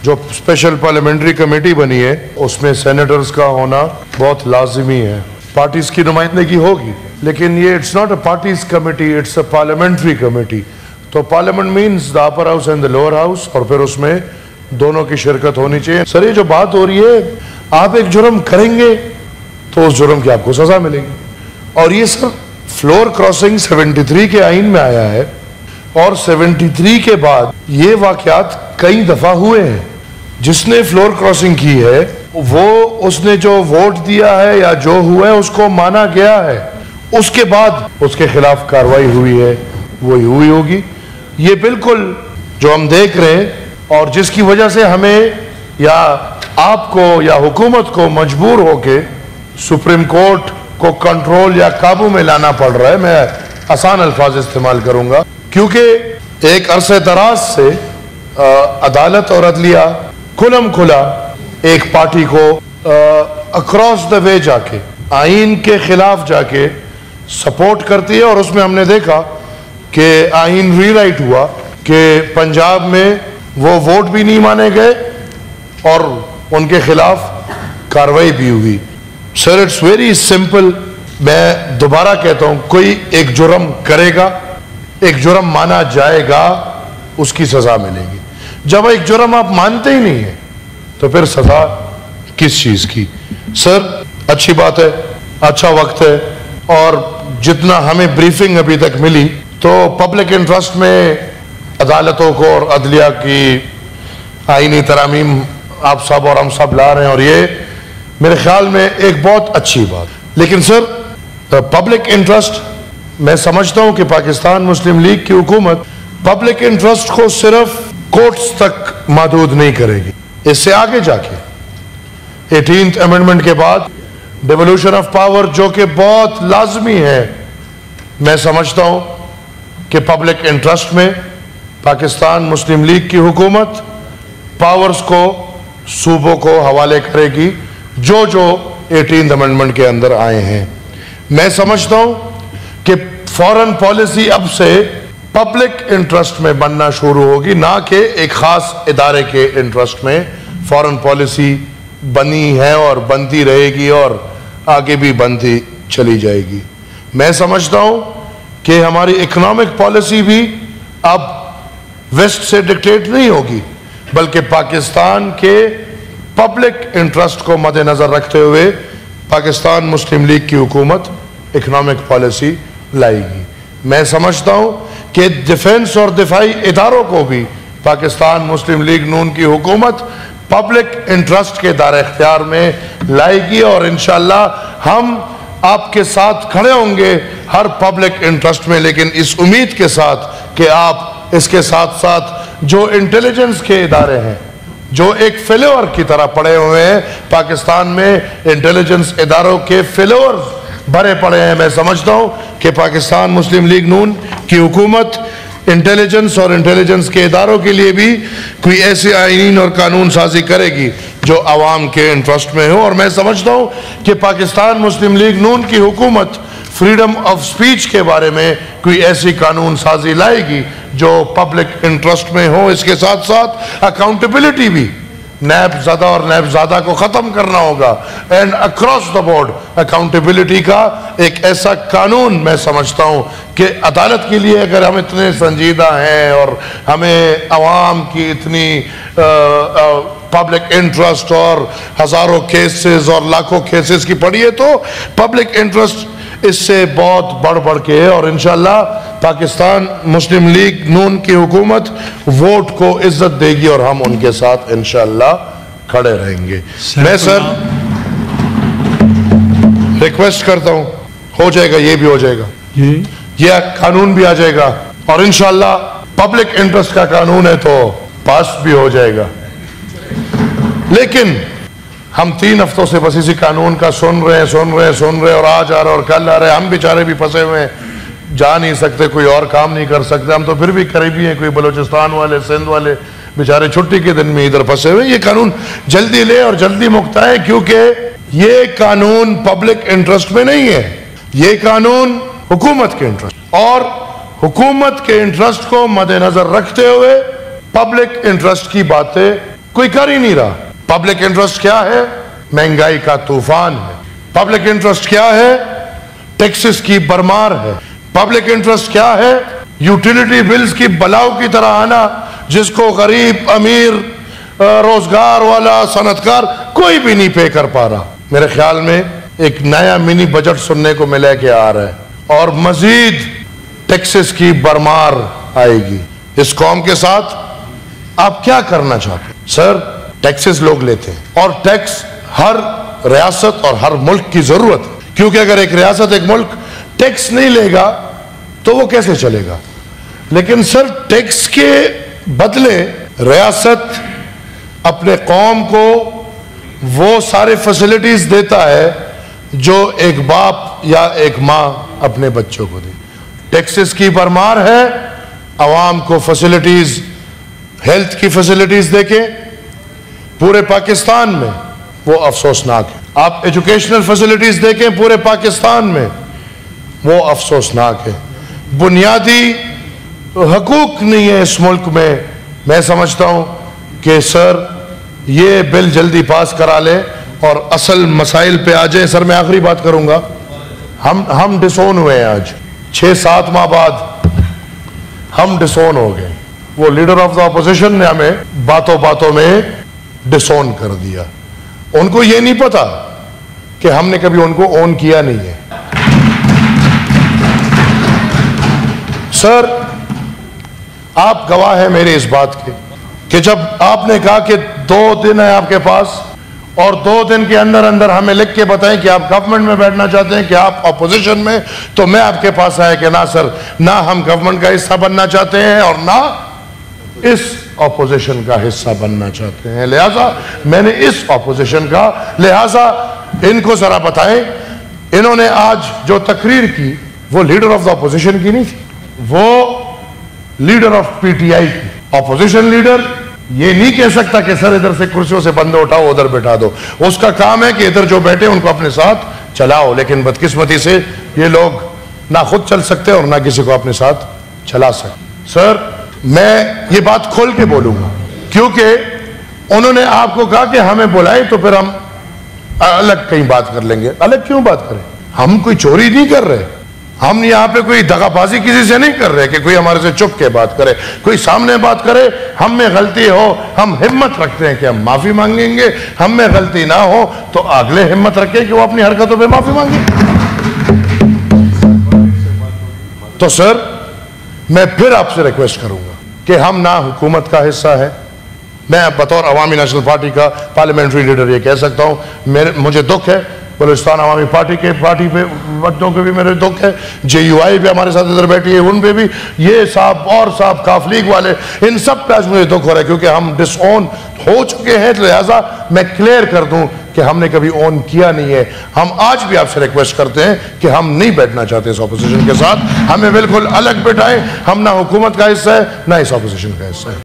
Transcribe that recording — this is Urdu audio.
جو اسپیشل پارلیمنٹری کمیٹی بنی ہے اس میں سینیٹرز کا ہونا بہت لازمی ہے. پارٹیز کی نمائندگی ہوگی لیکن یہ it's not a parties committee, it's a parliamentary committee. تو parliament means the upper house and the lower house, اور پھر اس میں دونوں کی شرکت ہونی چاہیے. سر یہ جو بات ہو رہی ہے, آپ ایک جرم کریں گے تو اس جرم کی آپ کو سزا ملے گی. اور یہ سر فلور کراسنگ 73 کے آئین میں آیا ہے, اور 73 کے بعد یہ واقعات کئی دفعہ ہوئے ہیں. جس نے فلور کراسنگ کی ہے وہ اس نے جو ووٹ دیا ہے یا جو ہوا ہے اس کو مانا گیا ہے, اس کے بعد اس کے خلاف کاروائی ہوئی ہے, وہی ہوئی ہوگی. یہ بالکل جو ہم دیکھ رہے ہیں اور جس کی وجہ سے ہمیں یا آپ کو یا حکومت کو مجبور ہو کے سپریم کورٹ کو کنٹرول یا قابو میں لانا پڑ رہا ہے, میں آسان الفاظ استعمال کروں گا, کیونکہ ایک عرصہ دراز سے عدالت اور عدلیہ کھلم کھلا ایک پارٹی کو اکراس دا وے جا کے آئین کے خلاف جا کے سپورٹ کرتی ہے. اور اس میں ہم نے دیکھا کہ آئین ری رائٹ ہوا کہ پنجاب میں وہ ووٹ بھی نہیں مانے گئے اور ان کے خلاف کاروائی بھی ہوئی. سر اٹس ویری سمپل, میں دوبارہ کہتا ہوں, کوئی ایک جرم کرے گا, ایک جرم مانا جائے گا, اس کی سزا ملے گی. جب ایک جرم آپ مانتے ہی نہیں ہیں تو پھر سزا کس چیز کی. سر اچھی بات ہے, اچھا وقت ہے, اور جتنا ہمیں بریفنگ ابھی تک ملی تو پبلک انٹرسٹ میں عدالتوں کو اور عدلیہ کی آئینی ترامیم آپ سب اور ہم سب لا رہے ہیں, اور یہ میرے خیال میں ایک بہت اچھی بات. لیکن سر پبلک انٹرسٹ, میں سمجھتا ہوں کہ پاکستان مسلم لیگ کی حکومت پبلک انٹرسٹ کو صرف کورٹس تک محدود نہیں کرے گی. اس سے آگے جا کے 18th امینڈمنٹ کے بعد ڈیولوشن آف پاور جو کہ بہت لازمی ہے, میں سمجھتا ہوں کہ پبلک انٹرسٹ میں پاکستان مسلم لیگ کی حکومت پاورز کو صوبوں کو حوالے کرے گی جو 18th امینڈمنٹ کے اندر آئے ہیں. میں سمجھتا ہوں کہ فورن پالیسی اب سے پبلک انٹرسٹ میں بننا شروع ہوگی, نہ کہ ایک خاص ادارے کے انٹرسٹ میں. فورن پالیسی بنی ہے اور بنتی رہے گی اور آگے بھی بنتی چلی جائے گی. میں سمجھتا ہوں کہ ہماری اکنامک پالیسی بھی اب ویسٹ سے ڈکٹیٹ نہیں ہوگی, بلکہ پاکستان کے پبلک انٹرسٹ کو مد نظر رکھتے ہوئے پاکستان مسلم لیگ کی حکومت اکنامک پالیسی لائے گی. میں سمجھتا ہوں کہ ڈیفنس اور دفاعی اداروں کو بھی پاکستان مسلم لیگ نون کی حکومت پبلک انٹرسٹ کے دائرہ اختیار میں لائے گی, اور انشاءاللہ ہم آپ کے ساتھ کھڑے ہوں گے ہر پبلک انٹرسٹ میں, لیکن اس امید کے ساتھ کہ آپ اس کے ساتھ ساتھ جو انٹیلیجنس کے ادارے ہیں جو ایک فیلور کی طرح پڑے ہوئے ہیں, پاکستان میں انٹیلیجنس اداروں کے فیلورز بھرے پڑے ہیں. میں سمجھتا ہوں کہ پاکستان مسلم لیگ نون کی حکومت انٹیلیجنس اور انٹیلیجنس کے اداروں کے لیے بھی کوئی ایسے آئین اور قانون سازی کرے گی جو عوام کے انٹرسٹ میں ہو. اور میں سمجھتا ہوں کہ پاکستان مسلم لیگ نون کی حکومت فریڈم آف سپیچ کے بارے میں کوئی ایسی قانون سازی لائے گی جو پبلک انٹرسٹ میں ہو. اس کے ساتھ ساتھ اکاؤنٹیبلٹی بھی, نیب زدہ اور نیب زادہ کو ختم کرنا ہوگا, and across the board accountability کا ایک ایسا قانون. میں سمجھتا ہوں کہ عدالت کے لیے اگر ہم اتنے سنجیدہ ہیں اور ہمیں عوام کی اتنی پبلک انٹرسٹ اور ہزاروں کیسز اور لاکھوں کیسز کی پڑی ہے, تو پبلک انٹرسٹ اس سے بہت بڑھ کے ہے, اور انشاءاللہ پاکستان مسلم لیگ نون کی حکومت ووٹ کو عزت دے گی اور ہم ان کے ساتھ انشاءاللہ کھڑے رہیں گے. میں سر ریکویسٹ کرتا ہوں, ہو جائے گا, یہ بھی ہو جائے گا, یہ قانون بھی آ جائے گا, اور انشاءاللہ پبلک انٹرسٹ کا قانون ہے تو پاس بھی ہو جائے گا. لیکن ہم 3 ہفتوں سے بس اسی قانون کا سن رہے ہیں اور آج آ رہے اور کل آ رہے ہیں. ہم بیچارے بھی پھنسے ہوئے ہیں, جا نہیں سکتے, کوئی اور کام نہیں کر سکتے. ہم تو پھر بھی قریبی ہیں, کوئی بلوچستان والے, سندھ والے بیچارے چھٹی کے دن میں ادھر پھنسے ہوئے. یہ قانون جلدی لے اور جلدی مکتا ہے, کیونکہ یہ قانون پبلک انٹرسٹ میں نہیں ہے, یہ قانون حکومت کے انٹرسٹ, اور حکومت کے انٹرسٹ کو مد نظر رکھتے ہوئے پبلک انٹرسٹ کی باتیں کوئی کر ہی نہیں رہا. پبلک انٹرسٹ کیا ہے؟ مہنگائی کا طوفان ہے. پبلک انٹرسٹ کیا ہے؟ ٹیکسز کی برمار ہے. پبلک انٹرسٹ کیا ہے؟ یوٹیلیٹی بلز کی بلاؤ کی طرح آنا جس کو غریب، امیر، روزگار والا، صنعتکار کوئی بھی نہیں پے کر پا رہا. میرے خیال میں ایک نیا منی بجٹ سننے کو ملے کے آ رہا ہے اور مزید ٹیکسز کی برمار آئے گی. اس قوم کے ساتھ آپ کیا کرنا چاہتے ہیں؟ سر، ٹیکسز لوگ لیتے ہیں اور ٹیکس ہر ریاست اور ہر ملک کی ضرورت ہے، کیونکہ اگر ایک ریاست، ایک ملک ٹیکس نہیں لے گا تو وہ کیسے چلے گا؟ لیکن سر، ٹیکس کے بدلے ریاست اپنے قوم کو وہ سارے فیسلٹیز دیتا ہے جو ایک باپ یا ایک ماں اپنے بچوں کو دے. ٹیکسز کی برمار ہے، عوام کو فیسلٹیز، ہیلتھ کی فیسلٹیز دے کے پورے پاکستان میں وہ افسوسناک ہے. آپ ایجوکیشنل فیسلٹیز دیکھیں پورے پاکستان میں، وہ افسوسناک ہے. بنیادی حقوق نہیں ہے اس ملک میں. میں سمجھتا ہوں کہ سر یہ بل جلدی پاس کرا لے اور اصل مسائل پہ آ جائیں. سر، میں آخری بات کروں گا. ہم ڈسون ہوئے ہیں آج 6-7 ماہ بعد ہم ڈسون ہو گئے. وہ لیڈر آف دا اپوزیشن نے ہمیں باتوں باتوں میں ڈسون کر دیا. ان کو یہ نہیں پتا کہ ہم نے کبھی ان کو اون کیا نہیں ہے. سر، آپ گواہ ہیں میرے اس بات کے کہ جب آپ نے کہا کہ 2 دن ہے آپ کے پاس اور 2 دن کے اندر اندر ہمیں لکھ کے بتائیں کہ آپ گورنمنٹ میں بیٹھنا چاہتے ہیں کہ آپ اپوزیشن میں، تو میں آپ کے پاس آیا کہ نہ سر، نہ ہم گورنمنٹ کا حصہ بننا چاہتے ہیں اور نہ اس اپوزیشن کا حصہ بننا چاہتے ہیں. لہٰذا میں نے اس اپوزیشن کا، لہٰذا ان کو ذرا بتائیں، انہوں نے آج جو تقریر کی وہ لیڈر آف دا اپوزیشن کی نہیں تھی، وہ leader of P T I کی. اپوزیشن لیڈر یہ نہیں کہہ سکتا کہ سر ادھر سے کرسیوں سے بندے اٹھاؤ ادھر بٹھا دو. اس کا کام ہے کہ ادھر جو بیٹھے ان کو اپنے ساتھ چلاؤ. لیکن بدقسمتی سے یہ لوگ نہ خود چل سکتے اور نہ کسی کو اپنے ساتھ چلا سکتے. سر، میں یہ بات کھول کے بولوں گا کیونکہ انہوں نے آپ کو کہا کہ ہمیں بلائیں تو پھر ہم الگ کہیں بات کر لیں گے. الگ کیوں بات کریں؟ ہم کوئی چوری نہیں کر رہے. ہم یہاں پہ کوئی دغا بازی کسی سے نہیں کر رہے کہ کوئی ہمارے سے چپ کے بات کرے، کوئی سامنے بات کرے. ہم میں غلطی ہو ہم ہمت رکھتے ہیں کہ ہم معافی مانگیں گے، ہم میں غلطی نہ ہو تو اگلے ہمت رکھیں کہ وہ اپنی حرکتوں پہ معافی مانگیں. تو سر، میں پھر آپ سے ریکویسٹ کروں گا کہ ہم نہ حکومت کا حصہ ہے. میں بطور عوامی نیشنل پارٹی کا پارلیمنٹری لیڈر یہ کہہ سکتا ہوں، مجھے دکھ ہے بلوچستان عوامی پارٹی پہ بچوں کے بھی میرے دکھ ہے. JUI بھی ہمارے ساتھ ادھر بیٹھی ہے، ان پہ بھی یہ صاحب اور صاحب کاف لیگ والے، ان سب پہ آج مجھے دکھ ہو رہا ہے کیونکہ ہم ڈس اون ہو چکے ہیں. لہٰذا میں کلیئر کر دوں کہ ہم نے کبھی اون کیا نہیں ہے. ہم آج بھی آپ سے ریکویسٹ کرتے ہیں کہ ہم نہیں بیٹھنا چاہتے اس اپوزیشن کے ساتھ. ہمیں بالکل الگ بٹھائیں. ہم نہ حکومت کا حصہ ہے نہ اس اپوزیشن کا حصہ ہے.